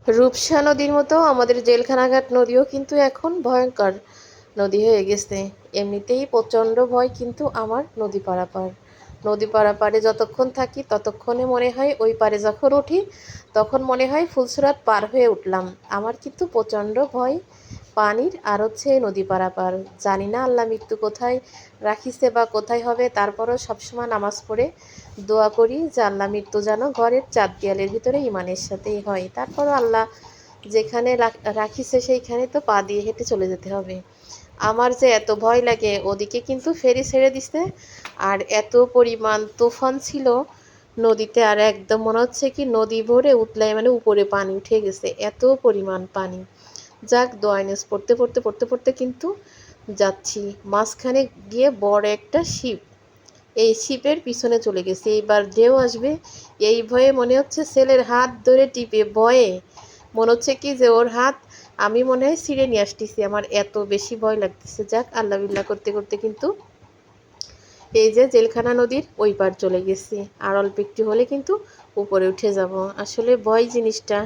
রূপসা নদীর মতো আমাদের জেলখানাঘাট নদীও কিন্তু এখন ভয়ঙ্কর নদী হয়ে গেছে। এমনিতেই প্রচণ্ড ভয় কিন্তু আমার নদী পারাপার। নদী পারাপারে যতক্ষণ থাকি ততক্ষণে মনে হয় ওই পারে যখন উঠি তখন মনে হয় ফুলসুরাত পার হয়ে উঠলাম। আমার কিন্তু প্রচণ্ড ভয় পানির আর হচ্ছে নদী পারাপার। জানি না আল্লাহ মৃত্যু কোথায় রাখিছে বা কোথায় হবে, তারপরও সবসময় নামাজ পড়ে দোয়া করি যে আল্লাহ মৃত্যু যেন ঘরের চার দেয়ালের ভিতরে ইমানের সাথেই হয়। তারপরও আল্লাহ যেখানে রাখিছে সেইখানে তো পা দিয়ে হেঁটে চলে যেতে হবে। আমার যে এত ভয় লাগে, ওদিকে কিন্তু ফেরি ছেড়ে দিছে আর এত পরিমাণ তুফান ছিল নদীতে, আর একদম মনে হচ্ছে কি নদী ভরে উতলায় মানে উপরে পানি উঠে গেছে, এত পরিমাণ পানি। যাক, দোয়া নিউজ পড়তে পড়তে পড়তে পড়তে কিন্তু যাচ্ছি। মাঝখানে গিয়ে বড় একটা শিপ, এই শিপের পিছনে চলে গেছে। এইবার ঢেউ আসবে এই ভয়ে মনে হচ্ছে ছেলের হাত ধরে টিপে ভয়ে মনে হচ্ছে কি যে ওর হাত আমি মনে হয় ছিঁড়ে নিয়ে আসতেছি, আমার এত বেশি ভয় লাগতেছে। যাক, আল্লাহ বিল্লাহ করতে করতে কিন্তু এই যে জেলখানা নদীর ওই পার চলে গেছি। আর অল্প একটু হলে কিন্তু উপরে উঠে যাব। আসলে ভয় জিনিসটা